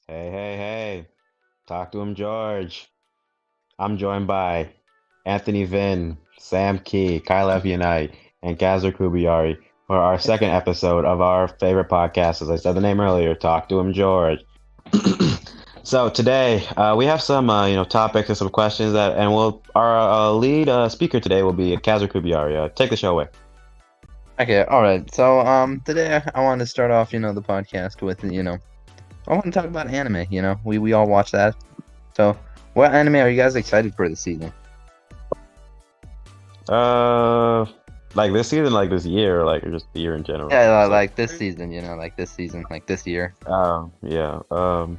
Hey, hey, hey. Talk to him, George. I'm joined by Anthony Vinn, Sam Key, Kyle Evianite, and Gazzer Kubiari for our second episode of our favorite podcast. As I said the name earlier, Talk to him, George. So today we have some topics and some questions and our lead speaker today will be Kazzer Kubiari. Take the show away. Okay, all right. So, today I want to start off, the podcast with, I want to talk about anime. We all watch that. So, what anime are you guys excited for this season? Like this season, like this year, like or just the year in general. Yeah, So, like this season. Like this year. yeah. Okay,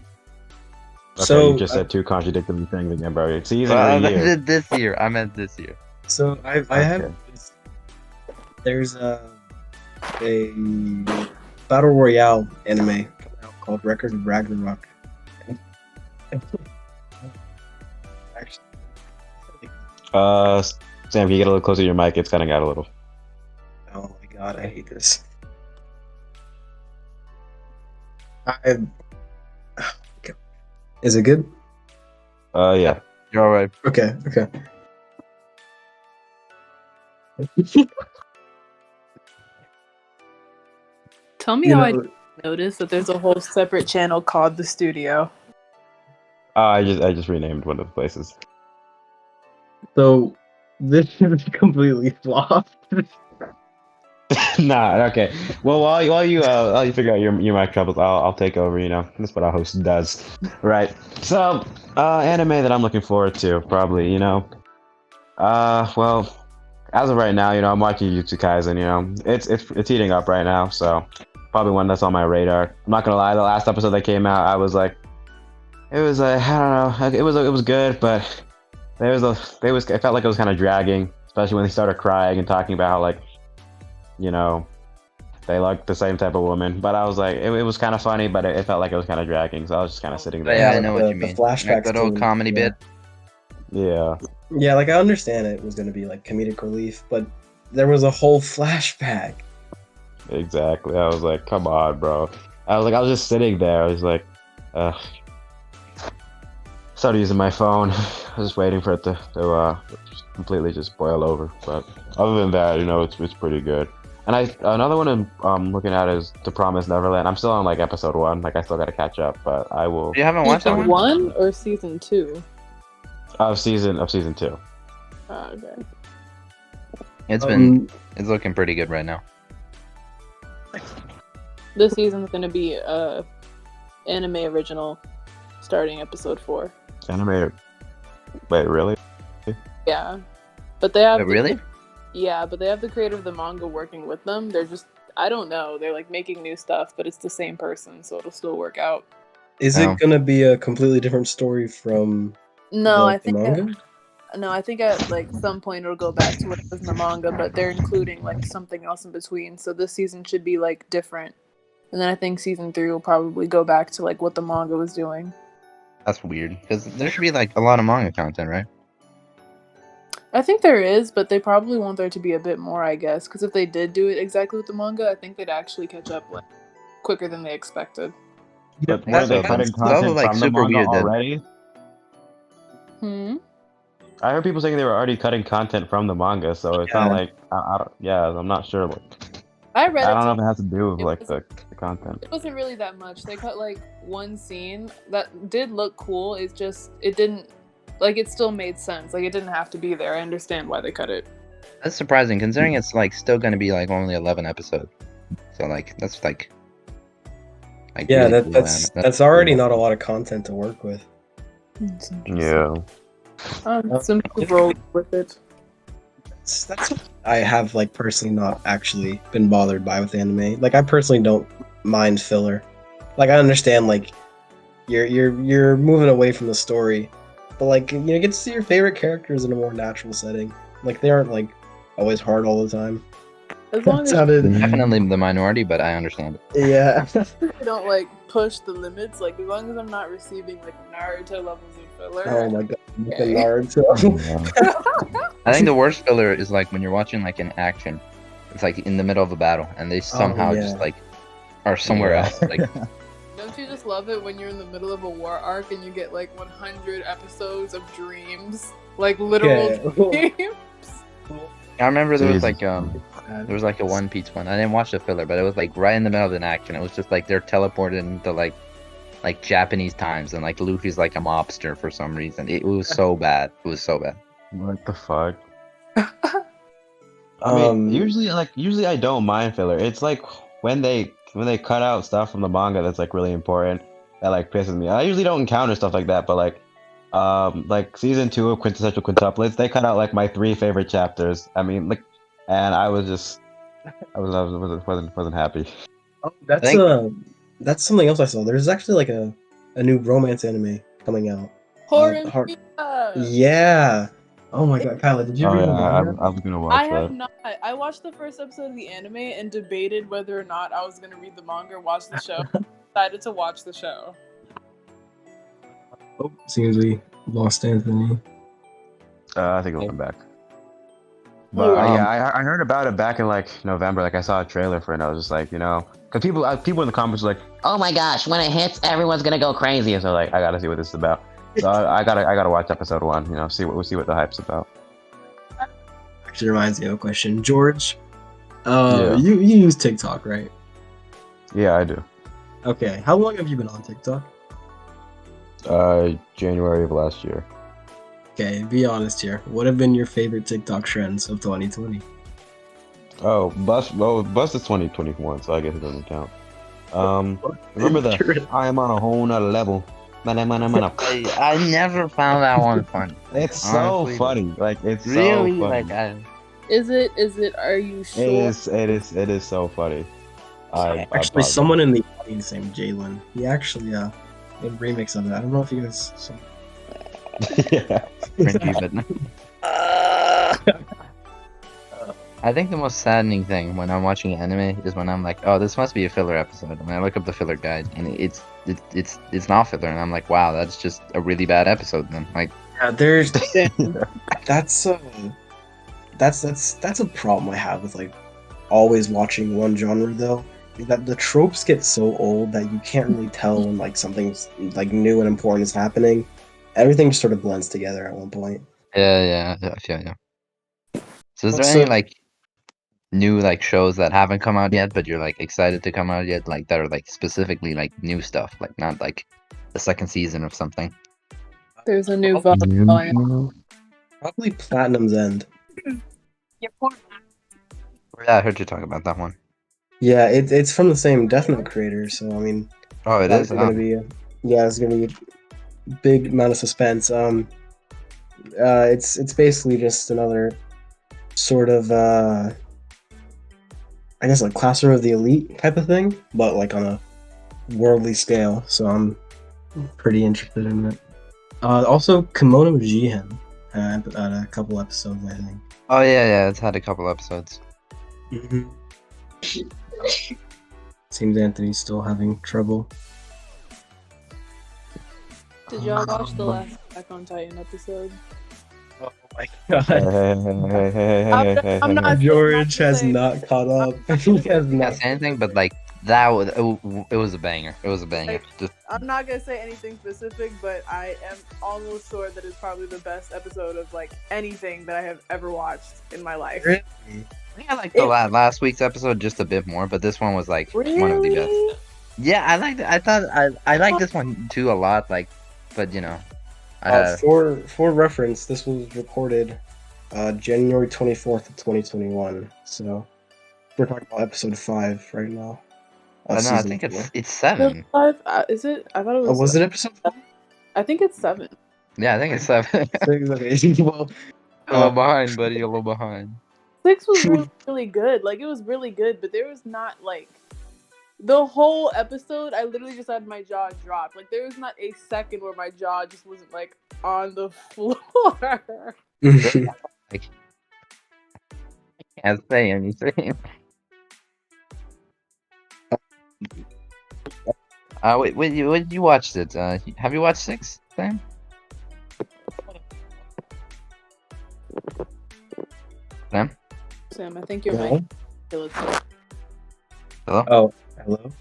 So, you just said two contradictory things again, bro. It's season or I year. meant this year. I meant this year. so I Okay. have this, there's a battle royale anime coming out called Record of Ragnarok. Actually, Sam, can you get a little closer to your mic? It's cutting out a little. oh my god, I hate this. Is it good? Yeah. You're all right. Okay. Tell me You how I know, didn't notice that there's a whole separate channel called The Studio. I just renamed one of the places. so this is completely flopped. Nah, okay. Well, while you figure out your mic troubles, I'll take over. That's what our host does, right? So, anime that I'm looking forward to, probably. Well, as of right now, I'm watching Jujutsu Kaisen. It's heating up right now, so probably one that's on my radar. I'm not gonna lie, the last episode that came out, I was like, it was I don't know, it was good, but it felt like it was kind of dragging, especially when they started crying and talking about how like, they like the same type of woman. But I was like, it was kind of funny, but it felt like it was kind of dragging, so I was just kind of sitting But there. yeah, I like know the- what you the mean. flashbacks Like that old to- comedy yeah. bit. Yeah. Yeah, like I understand it was gonna be like comedic relief, but there was a whole flashback. Exactly. I was like, come on, bro. I was just sitting there. I was like, started using my phone. I was just waiting for it to just completely just boil over. But other than that, it's pretty good. And another one I'm looking at is The Promised Neverland. I'm still on like episode 1. Like I still got to catch up, but I will. You haven't watched that Season one? 1 or season 2? Of season 2. Oh, okay. It's looking pretty good right now. This season's gonna be anime original, starting episode 4. Animated. Wait, really? Yeah, but they have But really? Yeah, but they have the creator of the manga working with them. They're just I don't know. They're like making new stuff, but it's the same person, so it'll still work out. Is Oh. it gonna be a completely different story from No, the I think manga? I think at like some point it'll go back to what it was in the manga, but they're including like something else in between. So this season should be like different, and then I think season 3 will probably go back to like what the manga was doing. That's weird because there should be like a lot of manga content, right? I think there is, but they probably want there to be a bit more, I guess, because if they did do it exactly with the manga, I think they'd actually catch up like quicker than they expected. But were That's they what- cutting that's content like from the super manga weird then. already? I heard people saying they were already cutting content from the manga, so it's not Yeah. like I'm not sure. Like, I read I it. don't know too. if it has to do with It like was- the content. It wasn't really that much. They cut like one scene that did look cool. It's just it didn't like it still made sense. Like it didn't have to be there. I understand why they cut it. That's surprising considering it's like still gonna be like only 11 episodes. So like that's like. Yeah, really cool, that's man. already cool. not a lot of content to work with. Yeah. Some people roll with it. That's what I have like personally not actually been bothered by with anime. Like I personally don't mind filler. Like I understand like you're moving away from the story, but like you get to see your favorite characters in a more natural setting. Like they aren't like always hard all the time. As long That as sounded Definitely the minority, but I understand it. yeah. they don't like push the limits, like as long as I'm not receiving like Naruto levels of filler. Oh my god, Okay. Naruto. I think the worst filler is like when you're watching like an action. It's like in the middle of a battle, and they somehow yeah. just like are somewhere Yeah. else. Like No Don't you just love it when you're in the middle of a war arc and you get like 100 episodes of dreams, like literal Yeah. dreams? I remember there was Jesus. like a One Piece one. I didn't watch the filler, but it was like right in the middle of an action. It was just like they're teleported into like Japanese times, and like Luffy's like a mobster for some reason. It was so bad. It was so bad. What the fuck? I mean, usually I don't mind filler. It's like when they cut out stuff from the manga that's like really important that like pisses me. I usually don't encounter stuff like that, but like season 2 of Quintessential Quintuplets, they cut out like my 3 favorite chapters. I mean, like, and I was just wasn't happy. Oh, that's think- that's something else I saw. There's actually like a new romance anime coming out. Heart- Horror. Yeah. Oh my god, Kyla, did you Oh read yeah, the manga? I was gonna I watch have that. not. I watched the first episode of the anime and debated whether or not I was gonna read the manga or watch the show. Decided to watch the show. Oh, seems we lost Anthony. I think it'll come back. But yeah, I heard about it back in like November. Like I saw a trailer for it, and I was just like, because people in the comments were like, "Oh my gosh, when it hits, everyone's gonna go crazy." And so like, I gotta see what this is about. So I gotta watch episode 1. See what the hype's about. Actually reminds me of a question. George, Yeah. you use TikTok, right? Yeah, I do. Okay. How long have you been on TikTok? January of last year. Okay, be honest here. What have been your favorite TikTok trends of 2020? Oh, bust is 2021, so I guess it doesn't count. Remember the I am on a whole nother level. Mana. I never found that one funny. It's so Honestly, funny. Like it's Really? so funny. Like Is it? Are you sure? It is so funny. I Actually, someone in the audience named Jalen. He actually made a remix of it. I don't know if you guys saw. yeah. cringy, but I think the most saddening thing when I'm watching anime is when I'm like, oh, this must be a filler episode, and I look up the filler guide, and it's not filler, and I'm like, wow, that's just a really bad episode. Then like, Yeah, there's that's a problem I have with like always watching one genre though. That the tropes get so old that you can't really tell when like something's like new and important is happening. Everything just sort of blends together at one point. yeah. So is there Also- any like new like shows that haven't come out yet, but you're like excited to come out yet, like that are like specifically like new stuff, like not like the second season of something? There's a new volleyball. Probably Platinum's End. Yeah, I heard you talk about that one. Yeah, it's from the same Death Note creator, so I mean Oh, it that's is. gonna be it's gonna be a big amount of suspense. It's basically just another sort of I guess like Classroom of the Elite type of thing, but like on a worldly scale. So I'm pretty interested in it. Also, Kimono Jihen had a couple episodes, I think. Oh yeah, it's had a couple episodes. Mm-hmm. Seems Anthony's still having trouble. Did y'all watch the last Attack on Titan episode? Oh my god. Hey. I'm not- George has not caught up. He has Not not. say anything, but like that was it was a banger. It was a banger. Just, I'm not gonna say anything specific, but I am almost sure that it's probably the best episode of like anything that I have ever watched in my life. Really? I think I liked the last week's episode just a bit more, but this one was like one of the best. Really? Yeah, I liked it. I thought I liked this one too a lot. Like, but you know, For reference, this was recorded January 24th of 2021. So we're talking about episode 5 right now. I don't know. I Season think 4. it's 7. 5? Is it? I thought it was. Oh, was it episode 5? I think it's 7. Yeah, I think it's 7. Okay. Well, A little behind, buddy. A little behind. 6 was really, really good. Like it was really good, but there was not like the whole episode. I literally just had my jaw drop. Like there was not a second where my jaw just wasn't like on the floor. Can't say anything. Wait, when you watched it, have you watched 6, Sam? Sam? Sam, I think you're No? my. Hello? Oh, hello.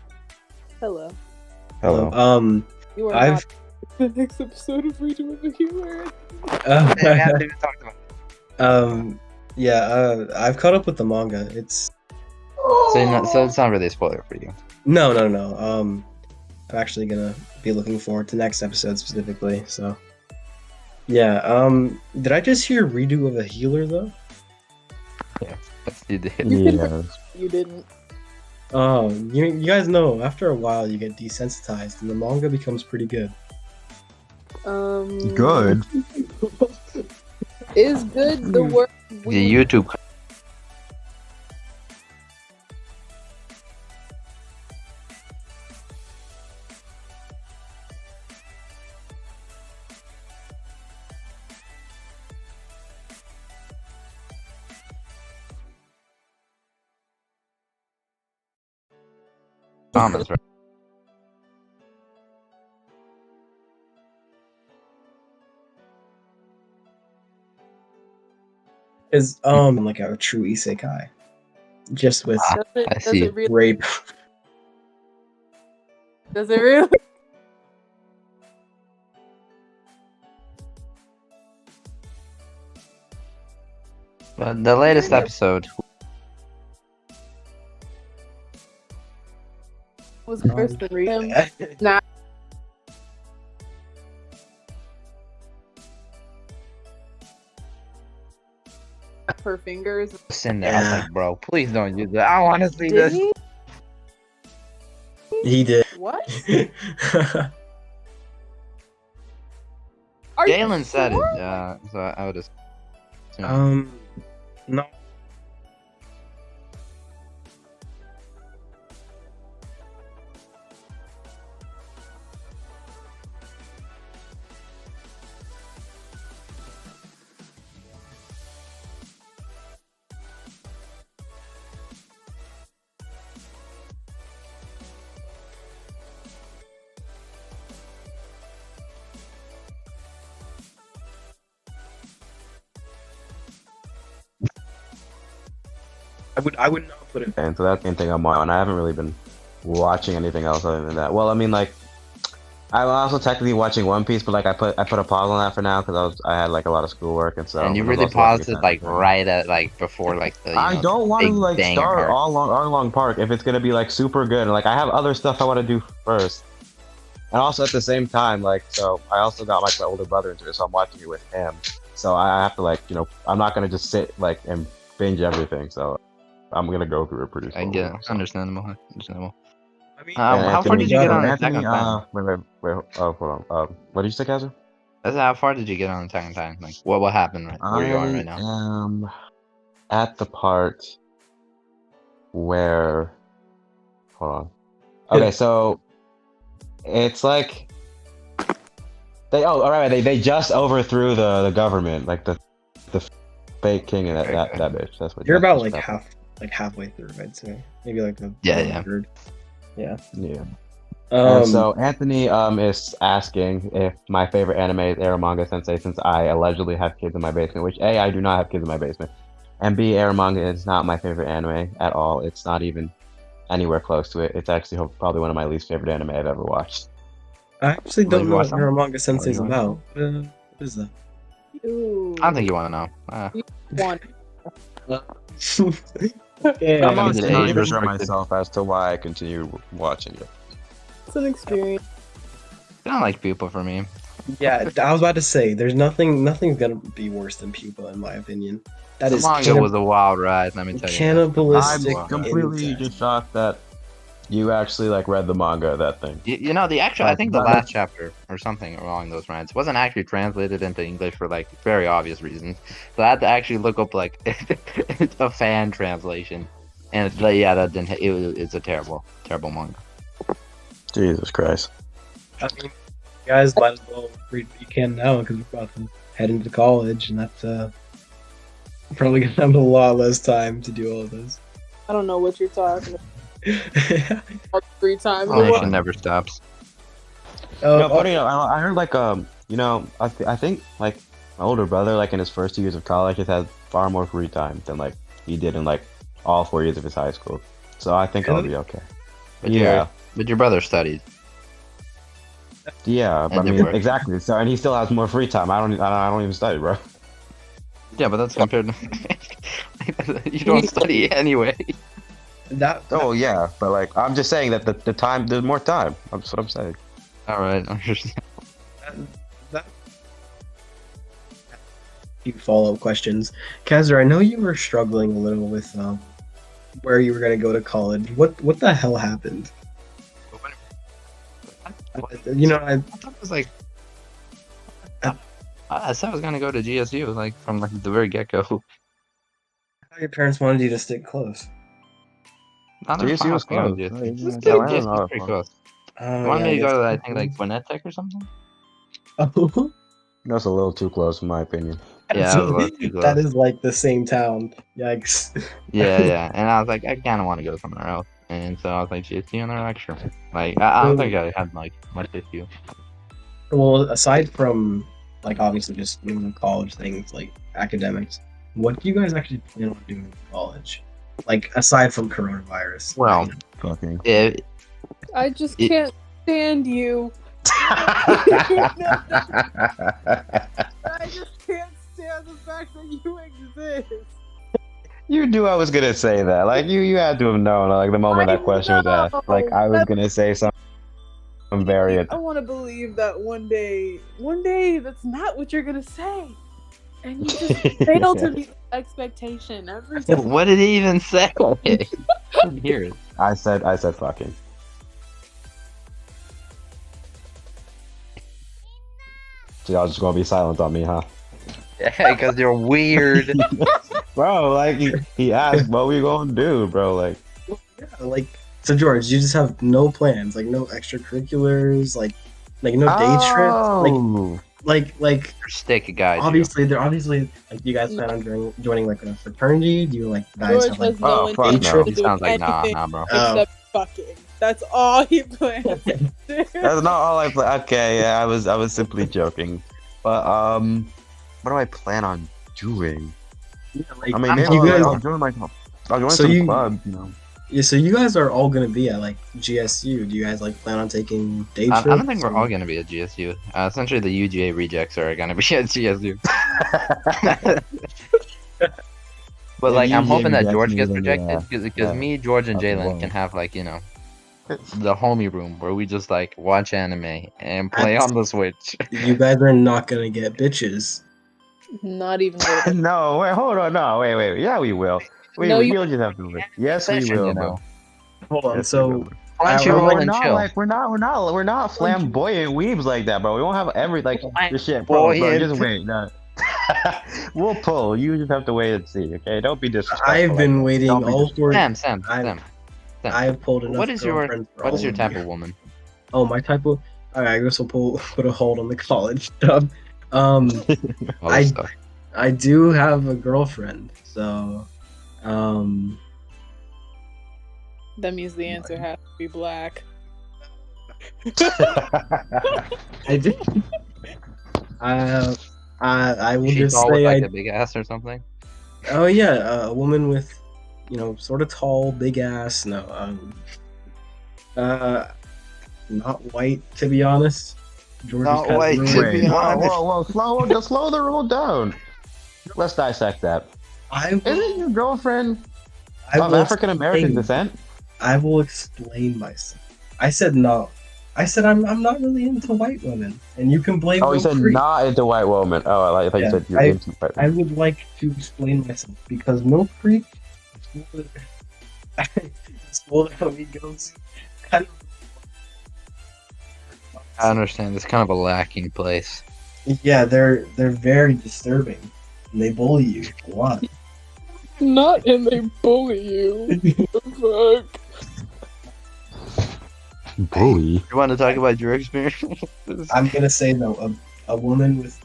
Hello. Hello. You are I've not the next episode of Redo of the Humor. Hey, we haven't even talked about I've caught up with the manga. It's so it's not really a spoiler for you. no. I'm actually gonna be looking forward to next episode specifically. So yeah. Did I just hear redo of a healer though? Yes, you did. Yeah. You didn't. Oh, you guys know after a while you get desensitized and the manga becomes pretty good. Good. Is good the word The we YouTube. Thomas, right? Is like a true isekai, just with Ah, does it, I does see. it really rape. does it really But the latest episode, was worse than read him? Her fingers. sitting there, I was like, bro, please don't use that. I want to see Did this. he? He did. What? I Are you Jalen said sure? it, so I would just. No. I would not put it. And so that's the main thing I'm on. I haven't really been watching anything else other than that. Well, I mean, like, I'm also technically watching One Piece, but like I put a pause on that for now because I had like a lot of schoolwork and so. And you I was really also watching paused it Attack like on Titan. right at like before like the. I don't want to big like banger start part. Arlong Park if it's gonna be like super good. And like I have other stuff I want to do first, and also at the same time, like so I also got like my older brother into it, so I'm watching it with him. So I have to like I'm not gonna just sit like and binge everything. So I'm gonna go through it pretty I slowly. get it. So. Understandable. Understandable. I mean, And How far did you get on Attack Anthony, on Titan? wait, oh, hold on. What did you say, Kazir? That's how far did you get on Attack on Titan? Like, what happened right where you are right now? I am at the part where. Hold on. Okay, so it's like they just overthrew the government, like the fake king and that bitch. That's what you're that's about what's like happening. halfway through, I'd say. Maybe like a Yeah. third. Yeah. Yeah. And Um, so Anthony is asking if my favorite anime is Eromanga Sensei since I allegedly have kids in my basement, which A, I do not have kids in my basement, and B, Eromanga is not my favorite anime at all. It's not even anywhere close to it. It's actually probably one of my least favorite anime I've ever watched. I actually Will don't you know watch what them? Manga Sensei's Will you watch about. What is that? Ooh. I don't think you want to know. One. Yeah, I'm I'm on not the going age to for restricted. myself as to why I continue watching it. It's an experience. I don't like people for me. yeah. I was about to say, nothing's gonna be worse than Pupa in my opinion. That The is manga was a wild ride. Let me tell you. that. cannibalistic. I'm completely incest. just shocked that you actually like read the manga of that thing. You know, the actual, I think the But- last chapter or something along those lines wasn't actually translated into English for like very obvious reasons. So I had to actually look up like a fan translation, and it's like, yeah, that didn't. It's a terrible manga. Jesus Christ. I mean, you guys might as well read what you can now because we're about to head into college, and that's probably gonna have a lot less time to do all of this. I don't know what you're talking about. Free time. Nation never stops. Funny enough, I heard like I think like my older brother like in his first 2 years of college has had far more free time than like he did in like all 4 years of his high school. So I think I'll Really? be okay. But Yeah. your brother studied. Yeah, And I they mean, work. exactly. So, and he still has more free time. I don't even study, bro. Yeah, but that's compared to you don't study anyway. That Oh yeah, but like I'm just saying that the time, there's more time. That's what I'm saying. All right, I understand. that few follow-up questions. Kazar, I know you were struggling a little with where you were gonna go to college. What the hell happened? You know, I thought it was like I said I was gonna go to GSU like from like the very get go. your parents wanted you to stick close. Not their JSU fine was with me going close. to GSU. Just Yeah, kidding. GSU was Atlanta, pretty no, close. Oh You wanted yeah, me I to go guess. to I think like Gwinnett Tech or something? that's a little too close in my opinion. Yeah, that was a little too That close. is like the same town. Yikes. Yeah, yeah. And I was like, I kind of want to go somewhere else. And so I was like, GSU, and they're like, sure. Like, I don't think I had like much issue. Well, aside from like obviously just college things like academics, what do you guys actually plan on doing in college? Like aside from coronavirus. Well, Fucking. it, I just It- can't stand you. I just can't stand the fact that you exist. You knew I was gonna say that. Like you had to have known. Like the moment I that question was asked. Like know. I was gonna say something very. I want to believe that one day, that's not what you're gonna say, and you just fail to meet the expectation every time. what did he even say? I didn't hear it. I said fucking. So y'all just gonna be silent on me, huh? Yeah, because you're weird. Bro, like he asked what we gonna do, bro. Like Yeah, like so George, you just have no plans, like no extracurriculars, like no day trips, like Stick guy. dude. obviously like you guys plan on joining like a fraternity? Do you like guys George have like has no Oh, fuck intention no. of He doing sounds like nah, anything bro. Oh. except fucking. That's all he plans. to do. that's not all I plan. Okay, yeah, I was simply joking. But what do I plan on doing? yeah, like, I mean, I'm maybe you guys, I'll join So some you- club, you know. yeah, so you guys are all gonna be at like GSU. Do you guys like plan on taking day I trips? don't think we're all gonna be at GSU. Essentially, the UGA rejects are gonna be at GSU. But Yeah, like, I'm UGA hoping that rejects George me, gets then, rejected because yeah. me, George, and Okay, Jalen well. can have like the homie room where we just like watch anime and play on the Switch. You guys are not gonna get bitches. Not even a little bit. No, wait, hold on, no, wait. Yeah, we will. No, you- You'll just have to wait. Yes, we Session, will, you bro. know. Hold on, Yes, we so will. Why don't you Well, roll we're and not chill? like we're not flamboyant weebs like that, bro. We won't have every like this shit, bro. Flamboyant. Just wait. No. We'll pull. You just have to wait and see. Okay, don't be disrespectful. I've been like that. waiting Don't be all for. Sam. I've pulled enough. What is your girlfriends for what is all your of type you. of woman? Oh, my type of. Alright, I guess we'll put a hold on the college stuff. Um, All I- this stuff. I do have a girlfriend, so that means the answer has to be black. I do. I will She just tall with say like I. a big ass or something. Oh yeah, a woman with, sort of tall, big ass. No, not white to be honest. George Not is kinda white, ruined. to Wait, be whoa, honest. slow the roll down. Let's dissect that. I will, Isn't your girlfriend I of will African American explain- descent? I will explain myself. I said no. I said I'm not really into white women, and you can blame. Oh, you Will said Creek. not into white woman. Oh, I thought Yeah, you said you're I- into white I would like to explain myself because Milk Creek, School of Amigos, kind of. I understand. It's kind of a lacking place. Yeah, they're very disturbing, and they bully you a lot. Not and they bully you. Fuck. bully. You want to talk about your experience? I'm gonna say though, a woman with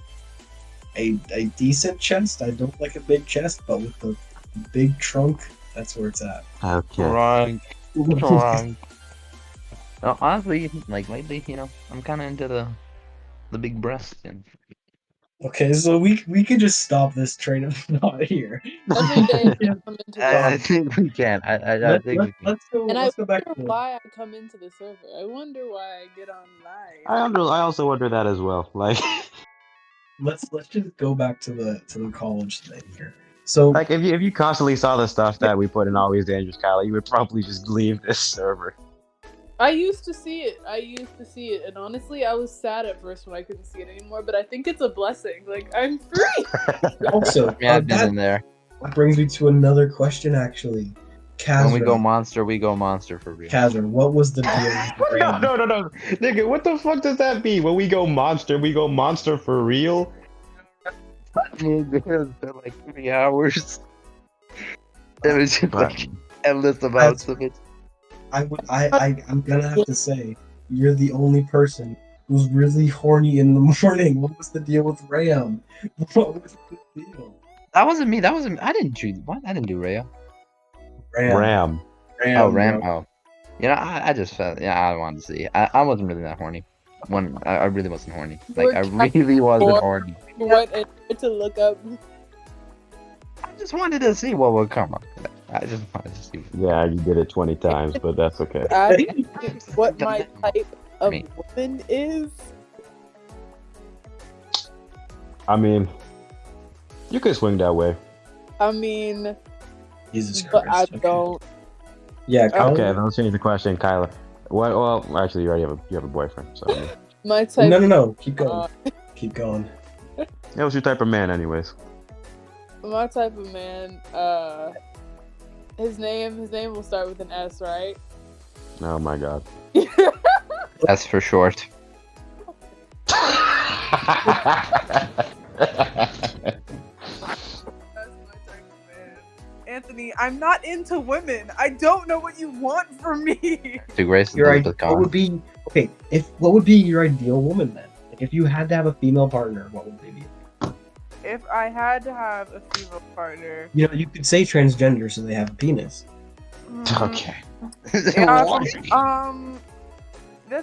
a decent chest. I don't like a big chest, but with a big trunk, that's where it's at. Okay. Drunk. No, honestly, like lately, I'm kind of into the big breasts and Okay, so we could just stop this train of thought here. Every day Yeah. I come into I the think we can. I Let, think let, we can. and I let's go back wonder to why I come into the server. I wonder why I get on live. I also wonder that as well. Like, let's just go back to the college thing here. So like if you constantly saw the stuff that we put in Always Dangerous, Kyla, you would probably just leave this server. I used to see it. And honestly, I was sad at first when I couldn't see it anymore. But I think it's a blessing. Like I'm free. also Yeah, I've been that in there. brings me to another question actually. When we go Kazra, monster for real. Kazra, what was the deal with Ram? No, nigga, what the fuck does that mean? When we go monster for real? For like 3 hours. It was just But- like endless amounts of it. I'm gonna have to say, you're the only person who's really horny in the morning. What was the deal with Ram? What was the deal? That wasn't me. I didn't choose. What? I didn't do Rhea. Ram. Oh, Ram. bro. Oh, you know, I just felt. Yeah, I wanted to see. I wasn't really that horny. I really wasn't horny. Like I really wasn't horny. What to look up? I just wanted to see what would come up. I just wanted to see. Yeah, you did it 20 times, but that's okay. What my type of Me. woman is? I mean, you could swing that way. I mean, Jesus but Christ. I okay. don't. Yeah, Kyle, Okay, then let's change the question, Kyla. What? Well, actually, you already have a boyfriend. So, I mean, My type. No. Keep going. Keep going. yeah, what's your type of man, anyways? My type of man. His name will start with an S, right? Oh my god. That's for short. That's my type of man. Anthony, I'm not into women. I don't know what you want from me. To Grace Your Elizabeth what would be okay? What would be your ideal woman then? Like if you had to have a female partner, what would they be? If I had to have a female partner, You know, you could say transgender so they have a penis. Okay. That's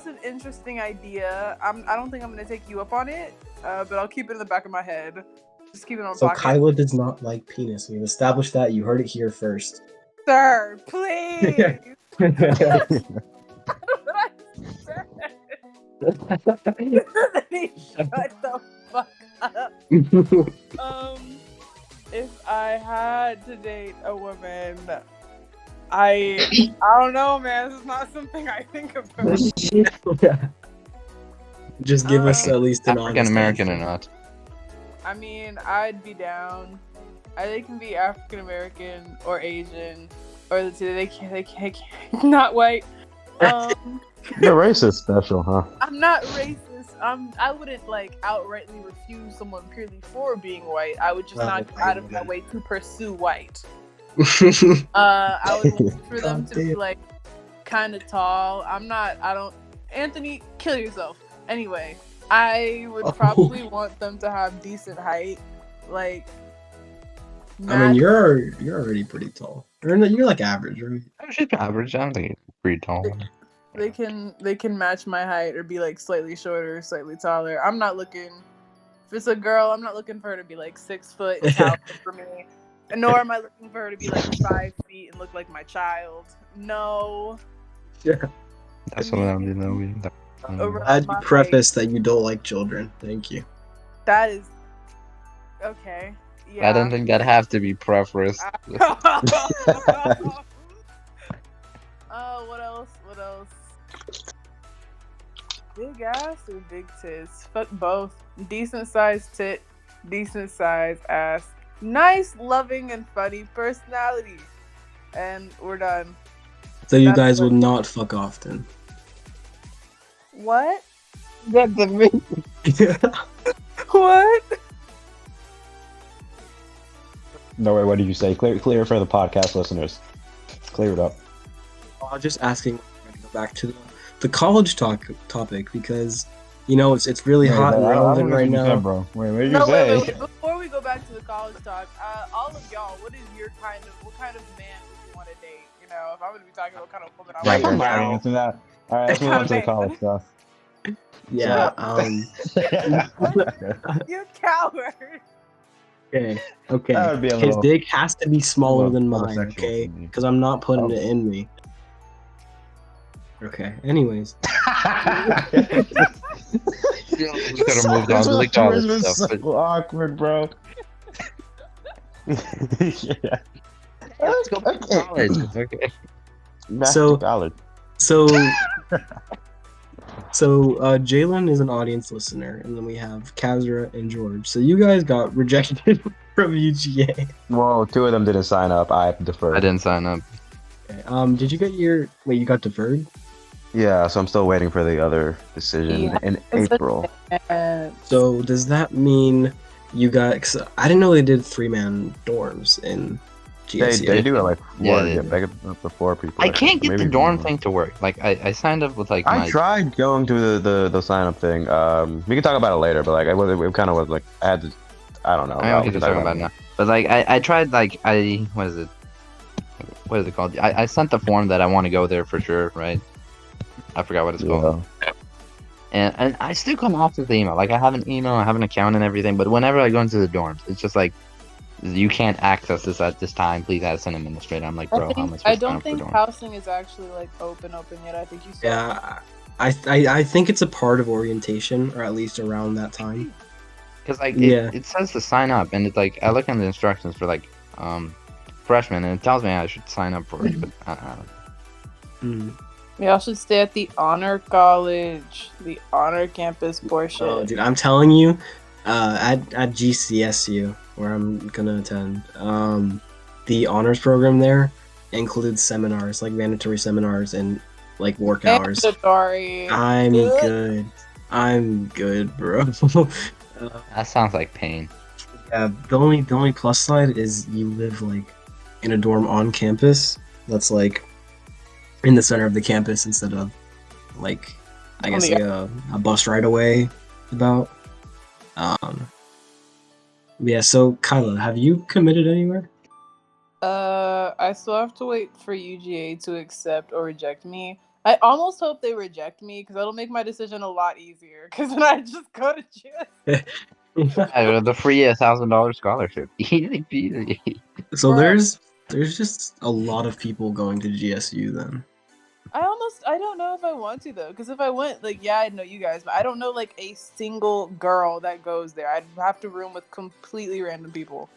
an interesting idea. I don't think I'm gonna take you up on it, but I'll keep it in the back of my head. Just keep it on So pocket. Kyla does not like penis. We've established that. You heard it here first. Sir, please. What I said. Shut the fuck up. If I had to date a woman, I don't know, man. This is not something I think about. Just give us at least an African American or honest not? I mean, I'd be down. They can be African American or Asian, or the two. They can't not white. Your race is special, huh? I'm not racist. I wouldn't like outrightly refuse someone purely for being white. I would just Well, not go I out of my wouldn't. way to pursue white. answer. I would look for them God to be damn. like kind of tall. I don't. Anthony, kill yourself. Anyway, I would Oh. probably want them to have decent height. Like, I mean, you're already pretty tall. You're like average, right? She's average. I don't think it's pretty tall. they can match my height or be like slightly shorter, slightly taller. I'm not looking. If it's a girl, I'm not looking for her to be like 6 foot and towering for me. And nor am I looking for her to be like 5 feet and look like my child. No. That's what I'm doing. Around Glad you my height. preface that you don't like children. Thank you. That is okay. Yeah. I don't think that have to be prefaced. Oh, what else? What else? Big ass or big tits? Fuck both. Decent sized tit, decent sized ass. Nice, loving, and funny personality. And we're done. So you That's guys what- will not fuck often. What? That's the me. What? No, wait, what did you say? Clear it for the podcast listeners. Clear it up. I'm just asking. We're gonna go back to the college topic because you know it's really hot and relevant right now. bro. Wait, what did No, wait. Before we go back to the college talk, all of y'all, what kind of man would you want to date? You know, if I'm gonna be talking about what kind of woman I Right, want. answer that. All right, let's move on to the Okay. college stuff. Yeah. You coward. Okay. Okay. That would be a His little- dick has to be smaller little than mine. homosexual Okay. for me. Because I'm not putting Oh. it in me. Okay. Anyways. We could have moved on to the college stuff. But so awkward, bro. Yeah. let's go back to college. Okay. Back So- to college. So. Jalen is an audience listener, and then we have Kazra and George. So you guys got rejected from UGA. Well, two of them didn't sign up. I deferred. I didn't sign up. Okay. Did you get your? Wait, you got deferred? Yeah, so I'm still waiting for the other decision Yeah. in April. So does that mean you got? 'Cause I didn't know they did 3-man dorms in GSU. They do it like Yeah, four, they yeah, do. back up to 4 people. I can't get the Maybe dorm more. thing to work. Like I signed up with like I my tried going to the sign up thing. We can talk about it later, but like it kind of was like I had to. I don't know. I mean, we can just talk about it now. But like I tried like what is it called? I sent the form that I want to go there for sure, right? I forgot what it's called. Yeah. And I still come off with the email. Like I have an email, I have an account and everything, but whenever I go into the dorms, it's just like you can't access this at this time. Please ask an administrator. I'm like, bro, how am I supposed I to sign don't up for think dorm? housing is actually like open yet. I think you said Yeah, I think it's a part of orientation, or at least around that time. Because like Yeah. it says to sign up, and it's like I look in the instructions for like freshmen, and it tells me I should sign up for it, but I don't know. y'all should stay at the honor college, the honor campus portion. Oh, dude, I'm telling you, at GCSU, where I'm gonna attend, the honors program there includes seminars, like mandatory seminars and like work hours. Mandatory. I'm Good. I'm good, bro. That sounds like pain. Yeah, the only plus side is you live like in a dorm on campus. That's like in the center of the campus instead of like I guess like a bus ride away. About. Yeah. So Kyla, have you committed anywhere? I still have to wait for UGA to accept or reject me. I almost hope they reject me because that'll make my decision a lot easier. Because then I just go to GS. The free $1,000 scholarship. Easy peasy. So Bro. there's just a lot of people going to GSU then. I don't know if I want to though, because if I went, like, yeah, I'd know you guys, but I don't know like a single girl that goes there. I'd have to room with completely random people.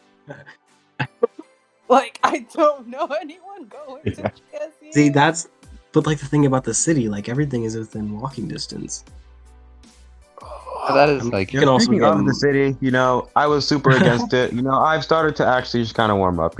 Like, I don't know anyone going to GSU. See, but like the thing about the city, like everything is within walking distance. That is like You can also Speaking get of the city, I was super against it. I've started to actually just kind of warm up.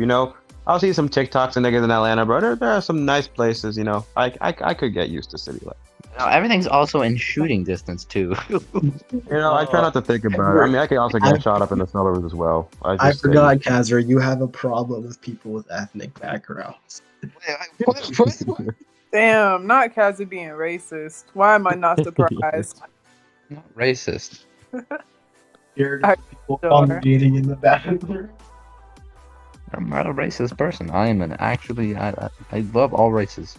I'll see some TikToks and niggas in Atlanta, bro. There are some nice places. I could get used to city life. everything's also in shooting distance too. I try not to think about it. I mean, I could also get shot up in the suburbs as well. I forgot, Kazra, you have a problem with people with ethnic backgrounds. Damn, not Kazu being racist. Why am I not surprised? Not racist. Scared I- of people sure. congregating in the bathroom. I'm not a racist person. I am I love all races.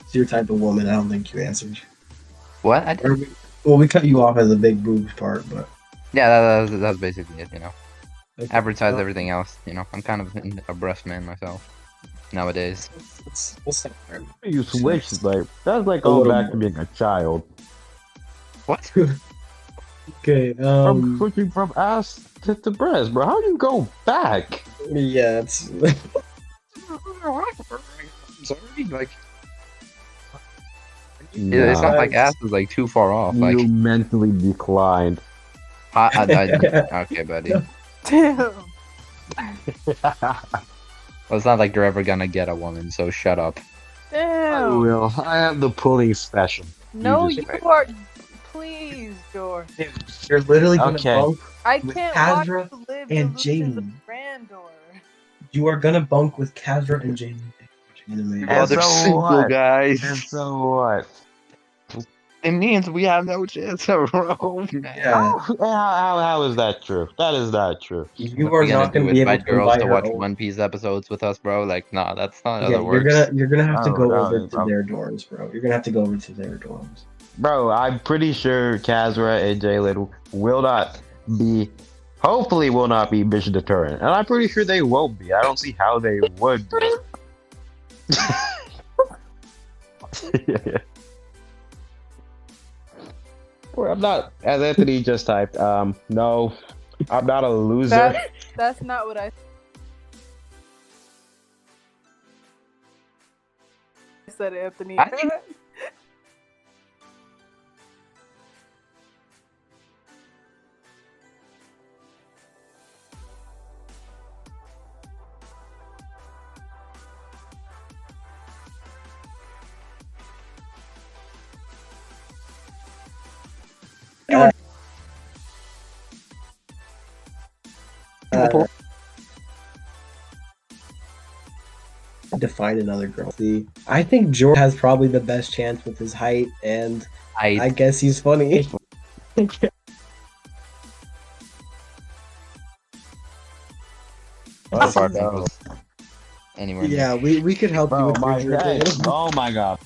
It's your type of woman. I don't think you answered. What? I did. Well, we cut you off as a big boobs part, but Yeah, that's basically it. okay. Advertise everything else. I'm kind of a breast man myself nowadays. We'll stop there. You switched, like that's like A going little back to more. being a child. What? Okay. From switching from ass to breast, bro. How do you go back? Yeah, it's. I'm sorry. Like, it's not like ass is like too far off. Like, You mentally declined. okay, buddy. Damn. Well, it's not like you're ever gonna get a woman, so shut up. I Damn. will. I have the pulling special. No, just you wait. are. Please, George. You're literally gonna Okay. bunk. I With can't watch Kazra you live and delusions of Jaden. grandeur. You are gonna bunk with Kazra and Jaden. Anime. And Well, they're so single, what? guys. And so what? It means we have no chance of romance. Yeah. How is that true? That is not true. You What are we not do, gonna be able invite to girls invite to her watch over. One Piece episodes with us, bro. Like, nah, that's not how Yeah, that works. you're gonna have to Oh, go no, over to I'm- their dorms, bro. You're gonna have to go over to their dorms. bro, I'm pretty sure Kazra and Jalen will not be, hopefully, will not be mission deterrent, and I'm pretty sure they won't be. I don't see how they would be. Well, I'm not, as Anthony just typed. No, I'm not a loser. That's not what I said, Anthony. I think- Define another girl. I think George has probably the best chance with his height, and I guess he's funny. So far, Bengals anywhere. near. Yeah, we could help you Bro, with my your God. Oh my god.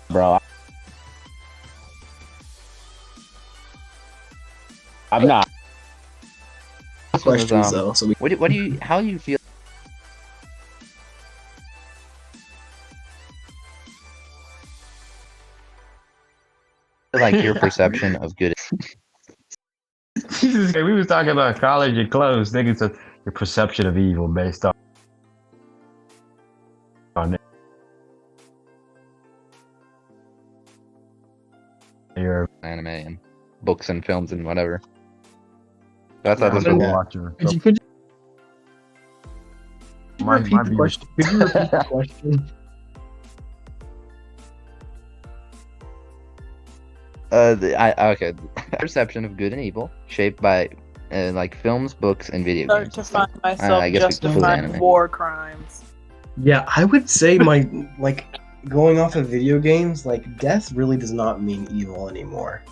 Bro, I'm not. This one was, questions though. So we What do you? How do you feel? Like your perception of good. Jesus, we was talking about college and clothes. Niggas said your perception of evil based on your Anime and books and films and whatever. I thought this Yeah. was watcher. could you My- repeat my the view- question? Could you repeat the question? okay. Perception of good and evil, shaped by like films, books, and video start games. to and stuff. find myself I guess we could include justifying anime. war crimes. Yeah, I would say my like going off of video games, like death really does not mean evil anymore.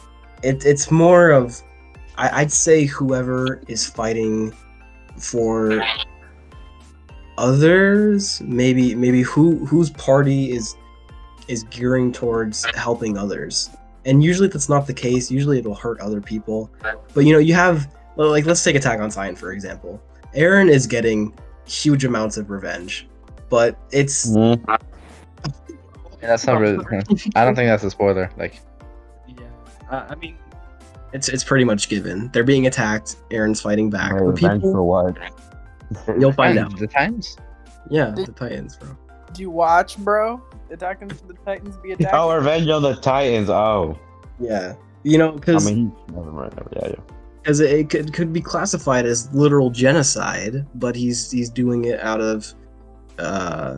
It's more of I'd say whoever is fighting for others, maybe whose party is gearing towards helping others. And usually that's not the case. Usually it'll hurt other people. But you have like let's take Attack on Titan for example. Eren is getting huge amounts of revenge. But it's Yeah, that's not really. I don't think that's a spoiler. Like, yeah. I mean, it's pretty much given. They're being attacked. Eren's fighting back. But Revenge people, for what? you'll find out. the Titans. Yeah, the Titans, bro. Did you watch, bro? Attacking the Titans be attacking. Oh, Revenge on the Titans. Oh, Yeah, I because mean, never mind. Yeah. it could be classified as literal genocide, but he's doing it out of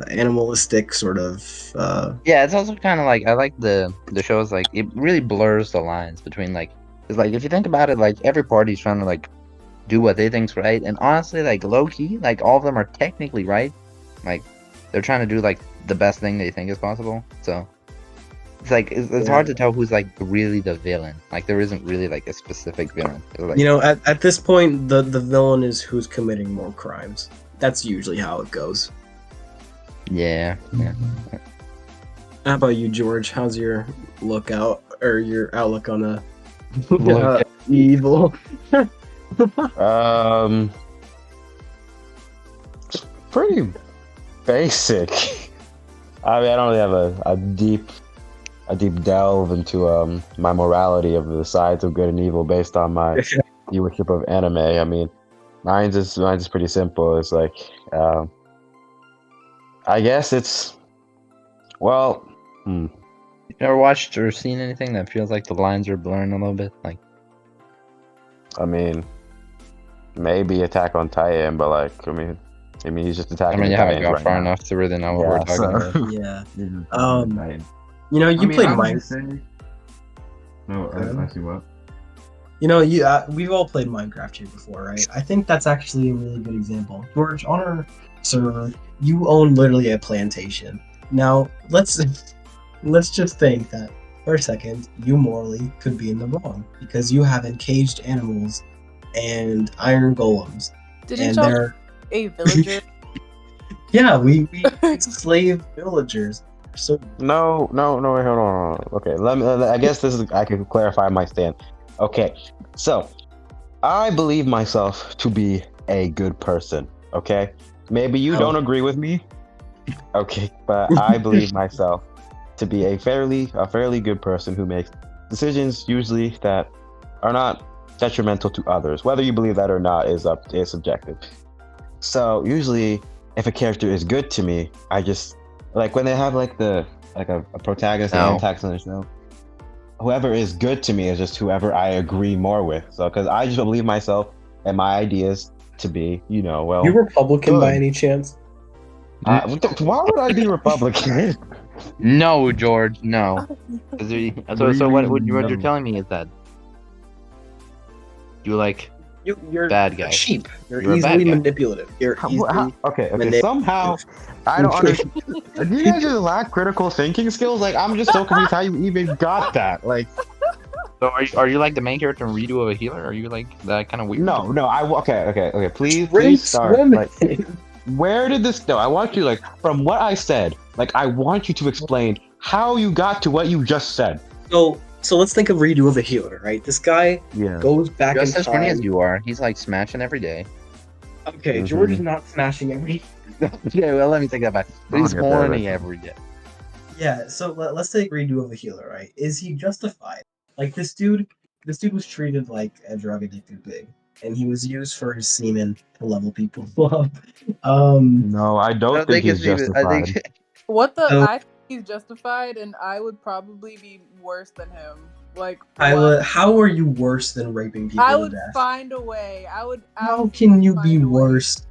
animalistic sort of. Yeah, it's also kind of like I like the shows like it really blurs the lines between like it's like if you think about it, like every party's trying to like do what they think's right, and honestly, like low key, like all of them are technically right. Like they're trying to do like the best thing they think is possible. So it's like it's hard to tell who's like really the villain. Like there isn't really like a specific villain. It's like, At this point, the villain is who's committing more crimes. That's usually how it goes. yeah. How about you, George? How's your lookout or your outlook on a Look. evil? It's pretty basic. I mean, I don't really have a deep delve into my morality of the sides of good and evil based on my viewership of anime. I mean, mine's is pretty simple. It's like, I guess it's, well, You ever watched or seen anything that feels like the lines are blurring a little bit? Like I mean, maybe Attack on Titan, but like, I mean, he's just I attacking. mean, you the haven't Titans gone right far now. enough to really know what we're Yeah, talking so- about. Yeah. He's just attacking the Um, Titans. You played Minecraft. No, I see what. We've all played Minecraft here before, right? I think that's actually a really good example. George, on our server, you own literally a plantation. Now, let's just think that for a second, you morally could be in the wrong because you have encaged animals and iron golems. Didn't and y'all they're a villager? yeah, we slave villagers. So No, wait, hold on. Okay, I guess this is. I can clarify my stand. Okay, so I believe myself to be a good person. Okay, maybe you don't agree with me. Okay, but I believe myself to be a fairly good person who makes decisions usually that are not detrimental to others. Whether you believe that or not is subjective. So usually, if a character is good to me, I just like when they have like a protagonist and No. antagonist in the show. Whoever is good to me is just whoever I agree more with. So because I just believe myself and my ideas to be, well, you Republican by good. any chance? Why would I be Republican? No, George, no. So what you're No. telling me is that you like You're Bad you're guy. cheap. You're You're a bad easily guy. manipulative. You're easily Okay. manipulative. Somehow, I don't understand. Do you guys just lack critical thinking skills? Like, I'm just so confused how you even got that. Like, So are you like the main character in Redo of a Healer? Are you like that kind of weird? no. Okay. Please Rape start. women. Like, where did this go? I want you, like, from what I said, like, I want you to explain how you got to what you just said. So let's think of Redo of a Healer, right? This guy Yeah. goes back Just in as funny time. as you are, he's like smashing every day. Okay, Mhm. George is not smashing every. Yeah, well, let me take that back. But he's I'll get there horny eventually. every day. Yeah, so let's take Redo of a Healer, right? Is he justified? Like this dude was treated like a drug addicted pig, and he was used for his semen to level people up. No, I I don't don't think think he's it's even. I justified. think What the? So- I think he's justified, and I would probably be worse than him. Like, Kyla, what? how are you worse than raping people I to would death? find a way. I would. How can you be find a way. worse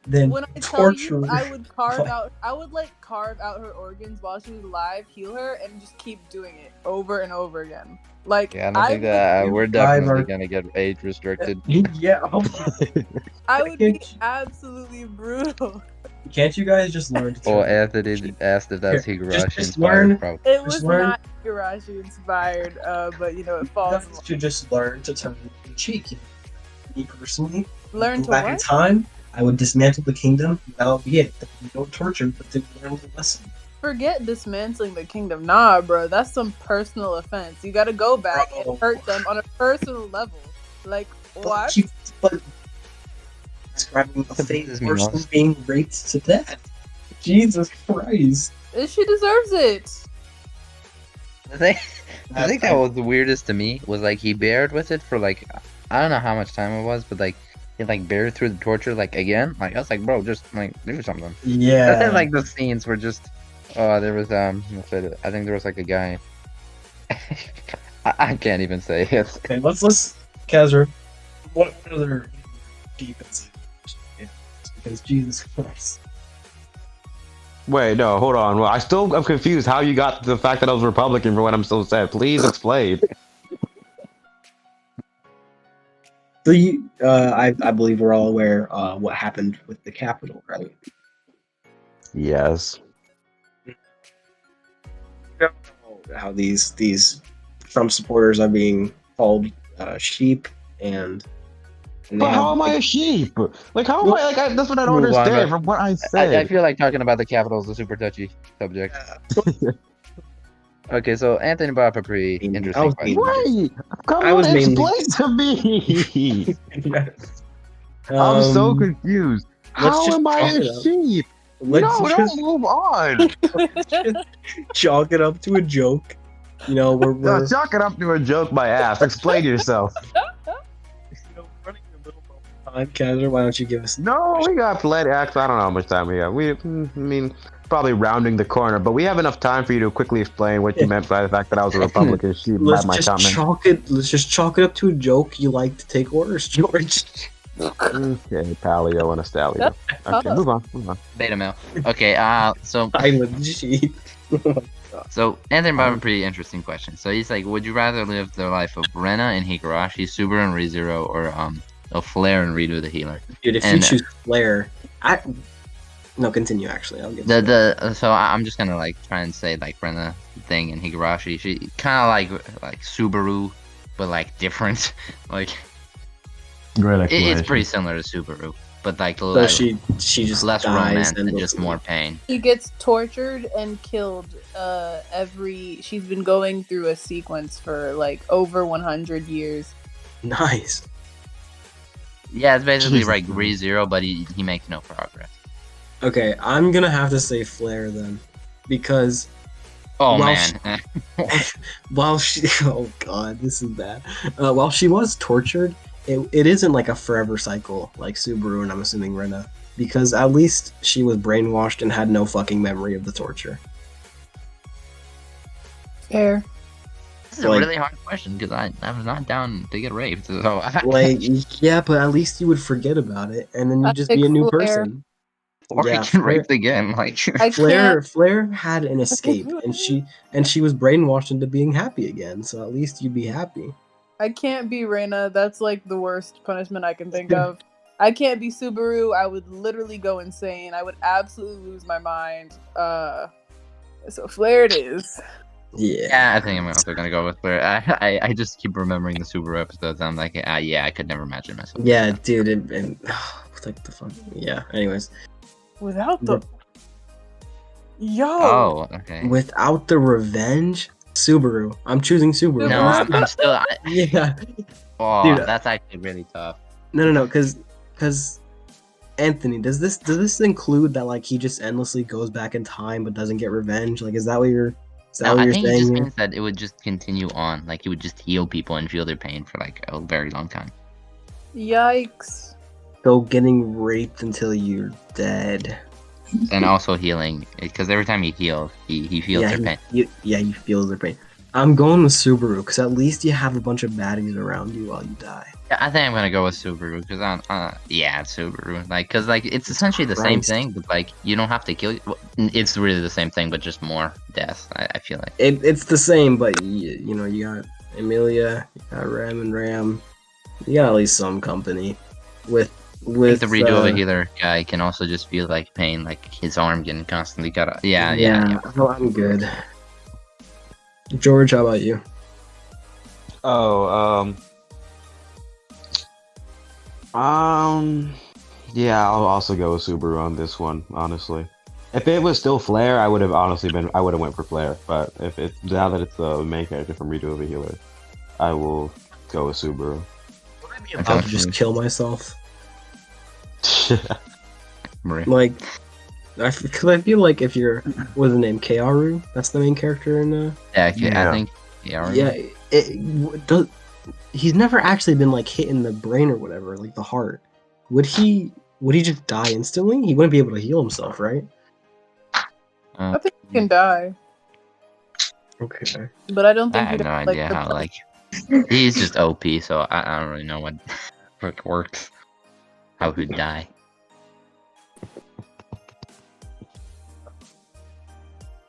than When I tell you, torture? I would carve out. I would like carve out her organs while she was alive, heal her, and just keep doing it over and over again. Like, yeah, I don't think would- that you we're guys definitely are- gonna get age restricted. Yeah. I would be can't- absolutely brutal. Can't you guys just learn to? Well, turn- Anthony asked if that's Here, Higurashi just inspired. learn- Probably. It Just was learn- not Higurashi inspired, but you know it You falls. guys should just learn to turn the cheek. Me personally, Learn go to back in what? time. I would dismantle the kingdom. That would be it. You don't torture, but then learn the lesson. Forget dismantling the kingdom. Nah, bro, that's some personal offense. You gotta go back Bro. and hurt them on a personal level. Like, what? But describing a fake Pisses me person off. being raped to death. Jesus Christ. She deserves it. The thing that was the weirdest to me was like he bared with it for like I don't know how much time it was, but like he like bared through the torture like again. Like I was like, bro, just like do something. Yeah. And then like the scenes were just there was I think there was like a guy. I can't even say it. Okay, let's Kazra. What other defense? Because Jesus Christ. Wait, no, hold on. Well, I'm confused how you got to the fact that I was Republican for what I'm so sad. Please explain. So I believe we're all aware what happened with the Capitol, right? Yes. How these Trump supporters are being called sheep and they But how have, am I a sheep? Like, how am I? Like, that's what I don't Move on, understand bro. from what I said. I feel like talking about the Capitol is a super touchy subject. Okay, so Anthony brought up a pretty I interesting was question. Wait, come I on, was mainly- explain to me. I'm Um, so confused. let's How just am I chalk a it up. sheep? Let's No, just don't move on. chalk it up to a joke. You know, we're No, chalk it up to a joke, my ass. Explain yourself. running a little time, Kazra. Why don't you give us? No, we got plenty. Actually, I don't know how much time we have. I mean, probably rounding the corner, but we have enough time for you to quickly explain what you meant by the fact that I was a Republican sheep by Let's my just comment. chalk it. Let's just chalk it up to a joke. You like to take orders, George. Okay, Paleo and Estalio. Okay, Hello. move on. Beta male. Okay, so I'm a sheep. So Anthony brought up a pretty interesting question. So he's like, would you rather live the life of Rena and Higurashi, Subaru and ReZero, or of Flare and Redo the Healer? Dude, if And- you choose Flare, no, continue. Actually, I'll get So I'm just gonna like try and say like Rena thing and Higurashi. She kind of like Subaru, but like different. Like Great it's pretty similar to Subaru. but like So she just less dies romance and endlessly. just more pain. He gets tortured and killed she's been going through a sequence for like over 100 years. Nice. Yeah, it's basically Jesus like Christ. ReZero, but he makes no progress. Okay, I'm gonna have to say Flare then, because Oh Well, man. while she oh god, this is bad. While she was tortured, it isn't like a forever cycle like Subaru and I'm assuming Rena, because at least she was brainwashed and had no fucking memory of the torture. Fair. This is a Like- really hard question because I'm not down to get raped. So Like, yeah, but at least you would forget about it, and then I you'd just be a pick new Flare. person. or Yeah, I get Flare- raped again. Like I can't. Flare had an escape, and she was brainwashed into being happy again. So at least you'd be happy. I can't be Reina. That's like the worst punishment I can think of. I can't be Subaru. I would literally go insane. I would absolutely lose my mind. So Flare it is. Yeah. yeah, I think I'm also gonna go with Flare. I just keep remembering the Subaru episodes. I'm like, yeah, I could never imagine myself. Yeah, dude. Like the fuck. Yeah. Anyways, Without the. Yo. Oh, okay. without the revenge, Subaru. I'm choosing Subaru. No, I'm still. Yeah. Oh, Dude, that's actually really tough. No, because Anthony, does this include that like he just endlessly goes back in time but doesn't get revenge? Like, is that what you're No, I think it saying just here? means that it would just continue on. Like, he would just heal people and feel their pain for like a very long time. Yikes. So getting raped until you're dead. And also healing, because every time he heals, he feels their pain. He feels their pain. I'm going with Subaru because at least you have a bunch of baddies around you while you die. Yeah, I think I'm gonna go with Subaru because yeah, it's Subaru. Like, cause like it's essentially the same Christ. thing, but like you don't have to kill. Well, it's really the same thing, but just more death. I feel like. It's the same, but you know you got Emilia, you got Ram and Ram. You got at least some company with I think the redo of a uh, healer guy can also just feel like pain, like his arm getting constantly cut off. Yeah. Oh, I'm good. George, how about you? Oh, yeah, I'll also go with Subaru on this one, honestly. If it was still Flare, I would have went for Flare, but if it's now that it's the main character from Redo of a Healer, I will go with Subaru. I'll just kill myself. Marie. Like, because I feel like if you're with the name Kearu, that's the main character in Yeah, I Yeah. think. Yeah. Right. yeah, he's never actually been like hit in the brain or whatever, like the heart. Would he just die instantly? He wouldn't be able to heal himself, right? I think he can die, Okay. but I don't I think have he'd no have, idea the how pun- like he's just OP, so I don't really know what works. How he'd die.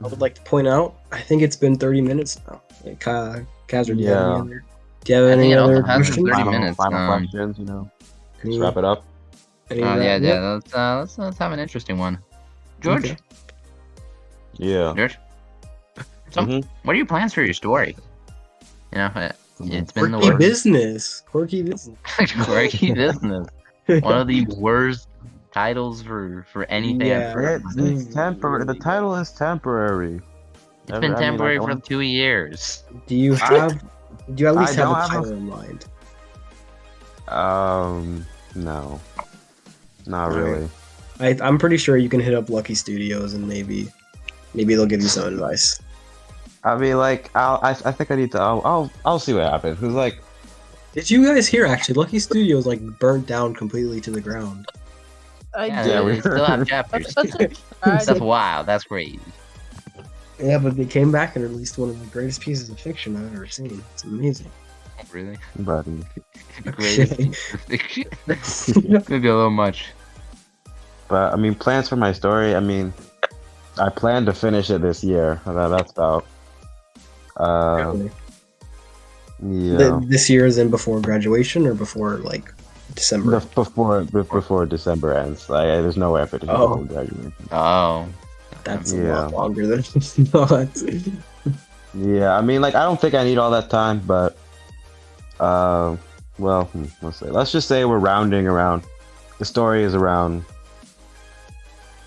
I would like to point out, I think it's been 30 minutes now. Like, Kazra, Yeah. do you have I any think it other also has been questions? 30 minutes, Final um, questions, you know. Any- Let's wrap it up. any Yeah. wrap- Let's have an interesting one. George, Okay. Yeah. George, so Mhm. what are your plans for your story? You know, it's been in the Quirky works. business. Quirky business. Quirky business. One of the worst titles for anything Yeah. I've heard. It's temporary. The title is temporary. It's been temporary for 2 years. Do you have? Do you at least I have a don't have a- title in mind? No, not Alright. really. I'm pretty sure you can hit up Lucky Studios and maybe they'll give you some advice. I mean, like, I think I need to. I'll see what happens. Cause like, Did you guys hear? Actually, Lucky Studios like burnt down completely to the ground. I Yeah, Yeah, did. we- we still have That's chapters. such a That's tragedy. wild. That's crazy. Yeah, but they came back and released one of the greatest pieces of fiction I've ever seen. It's amazing. Really? buddy. Great. Maybe a little much. But I mean, plans for my story. I mean, I plan to finish it this year. That's about. Really. Yeah. This year is in before graduation or before like December. Before December ends, like, there's no way I finish it Oh. before graduation. Oh. That's a Yeah. lot longer than I thought. Yeah, I mean, like, I don't think I need all that time, but, well, let's say, let's just say we're rounding around The story is around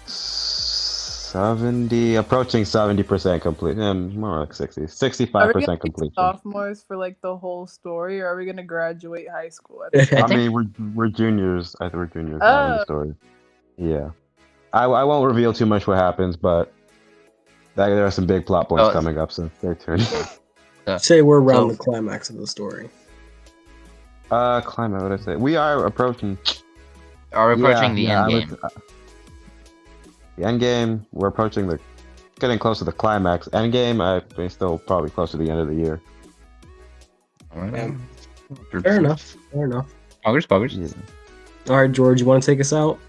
70, approaching 70% complete. More like 60, Are we 65% gonna be completion. sophomores for like the whole story, or are we gonna graduate high school? At the I I think- mean, we're juniors. I think we're juniors now in the Oh. story. Yeah, I won't reveal too much what happens, but there are some big plot points Oh, coming up, so stay tuned. Say we're around So- the climax of the story. Climate. What did I say? We are approaching. Are we approaching Yeah, the yeah, end game? the end game. We're approaching getting close to the climax. End game. I think still probably close to the end of the year. Yeah. Fair enough. Fair enough. Poggers. Yeah. All right, George, you want to take us out?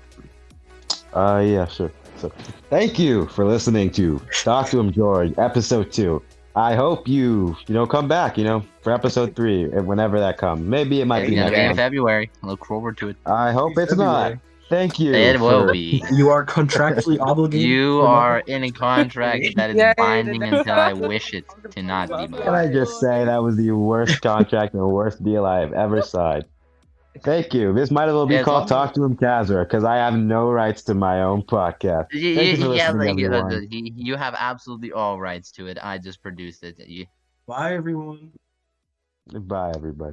Yeah, sure. So, thank you for listening to Talk to Him George, episode 2. I hope you come back, for episode 3, whenever that comes. Maybe it might It's be gonna next be in month. February. Look forward to it. I hope it's not. Thank you. It will for- be. You are contractually obligated. You for are nothing. in a contract that is Yay, binding the- until I wish it to not be Can I binding. just say that was the worst contract and the worst deal I have ever signed? Thank you. This might as well be Yeah, as called long as- Talk to Him Kazra, because I have no rights to my own podcast. Thank you for listening, everyone. You have absolutely all rights to it. I just produced it. Bye, everyone. Bye, everybody.